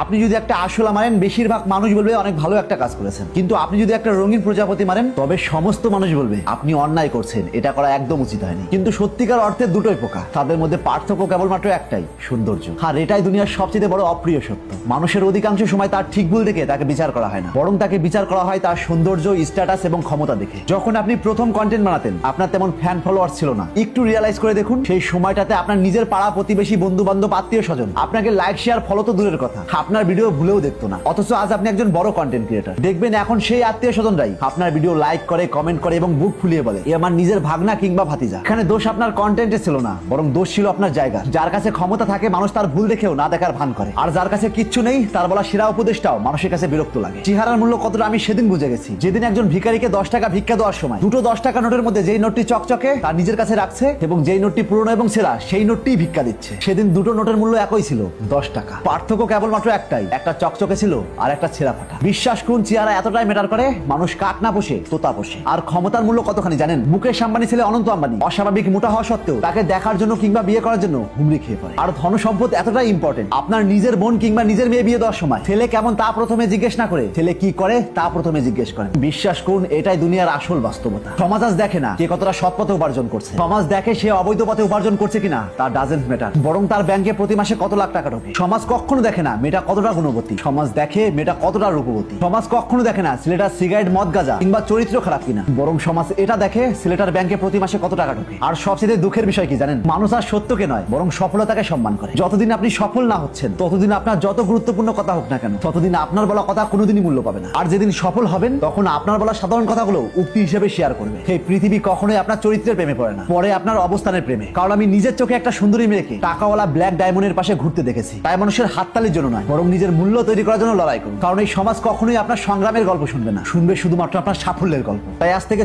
আপনি যদি একটা আশলা মারেন বেশিরভাগ মানুষ বলবে অনেক ভালো একটা কাজ করেছেন, কিন্তু আপনি যদি একটা রঙিন প্রজাপতি মারেন তবে সমস্ত মানুষ বলবে আপনি অন্যায় করছেন, এটা করা একদম উচিত হয়নি। কিন্তু সত্যিকার অর্থে দুটোই পোকা, তাদের মধ্যে পার্থক্য কেবলমাত্র একটাই, সৌন্দর্য। আর এটাই দুনিয়ার সবচেয়ে বড় অপ্রিয় সত্য। মানুষের অধিকাংশ সময় তার ঠিক ভুল দেখে তাকে বিচার করা হয় না, বরং তাকে বিচার করা হয় তার সৌন্দর্য, স্ট্যাটাস এবং ক্ষমতা দেখে। যখন আপনি প্রথম কন্টেন্ট বানাতেন আপনার তেমন ফ্যান ফলোয়ার্স ছিল না। একটু রিয়ালাইজ করে দেখুন, সেই সময়টাতে আপনার নিজের পাড়া প্রতিবেশী, বন্ধু বান্ধব, আত্মীয় স্বজন আপনাকে লাইক, শেয়ার, ফলো তো দূরের কথা, আপনার ভিডিও ভুলেও দেখতো না। অথচ আজ আপনি একজন বড় কন্টেন্ট ক্রিয়েটর। দেখবেন এখন সেই আত্মীয় স্বজনরাই আপনার ভিডিও লাইক করে, কমেন্ট করে এবং বুক ফুলিয়ে বলে এ আমার নিজের ভাগনা কিংবা ভাতিজা। এখানে দোষ আপনার কন্টেন্টে ছিল না, বরং দোষ ছিল আপনার জায়গা। যার কাছে ক্ষমতা থাকে মানুষ তার ভুল দেখেও না দেখার ভান করে, আর যার কাছে কিচ্ছু নেই তার বলা সেরা উপদেশটাও মানুষের কাছে বিরক্ত লাগে। চেহারার মূল্য কতটা আমি সেদিন বুঝে গেছি, যেদিন একজন ভিখারিকে 10 টাকা ভিক্ষা দেওয়ার সময় দুটো 10 টাকা নোটের মধ্যে যেই নোটটি চকচকে তার নিজের কাছে রাখছে এবং যেই নোটটি পুরনো এবং ছেঁড়া সেই নোটটি ভিক্ষা দিচ্ছে। সেদিন দুটো নোটের মূল্য একই ছিল, 10 টাকা। পার্থক্য কেবলমাত্র একটাই, একটা চকচকে ছিল আর একটা ছেঁড়া ফাটা। বিশ্বাস করুন, চেহারা এতটাই ম্যাটার করে, মানুষ কাক না পোষে তোতা পোষে। আর ক্ষমতার মূল্য কতখানি জানেন? মুকেশ আম্বানি ছেলে অনন্ত আম্বানি অস্বাভাবিক মোটা হওয়া সত্ত্বেও তাকে দেখার জন্য কিংবা বিয়ে করার জন্য হুমড়ি খেয়ে পড়ে। আর ধন সম্পদ এতটাই ইম্পর্টেন্ট, আপনার নিজের বোন কিংবা নিজের মেয়ে বিয়ে দেওয়ার সময় ছেলে কেমন তা প্রথমে জিজ্ঞেস না করে ছেলে কি করে তা প্রথমে জিজ্ঞেস করেন। বিশ্বাস করুন, এটাই দুনিয়ার আসল বাস্তবতা। সমাজ আজ দেখে না কে কতটা সৎ পথে উপার্জন করছে, সমাজ দেখে সে অবৈধ পথে উপার্জন করছে কিনা তা ডাজেন্ট ম্যাটার, বরং তার ব্যাংকে প্রতি মাসে কত লাখ টাকা ঢোকে। সমাজ কখনো দেখে না মেয়েটা কতটা গুণবতী, সমাজ দেখে মেয়েটা কতটা রূপবতী। সমাজ কখনো দেখে না ছেলেটার সিগারেট, মদ, গাঁজা কিংবা চরিত্র খারাপ কিনা, বরং সমাজ এটা দেখে ছেলেটার ব্যাংকে প্রতি মাসে কত টাকা ঢোকে। আর সবচেয়ে দুঃখের বিষয় কি জানেন? মানুষ আর সত্যকে নয় বরং সফলতাকে সম্মান করে। যতদিন আপনি সফল না হচ্ছেন ততদিন আপনার যত গুরুত্বপূর্ণ কথা হোক না কেন ততদিন আপনার বলা কথা কোনোদিনই মূল্য পাবে না। আর যেদিন সফল হবেন তখন আপনার বলা সাধারণ কথাগুলো উক্তি হিসেবে শেয়ার করবে। এই পৃথিবী কখনোই আপনার চরিত্রের প্রেমে পড়ে না, পরে আপনার অবস্থানের প্রেমে। কারণ আমি নিজের চোখে একটা সুন্দরী মেয়েকে টাকাওয়ালা ব্ল্যাক ডায়মন্ডের পাশে ঘুরতে দেখেছি। তাই মানুষের হাততালির জন্য নয় বরং নিজের মূল্য তৈরি করার জন্য লড়াই করুন। কারণ এই সমাজ কখনোই আপনার সংগ্রামের গল্প শুনবে না, শুনবে শুধুমাত্র আপনার সাফল্যের গল্প। তাই আজ থেকে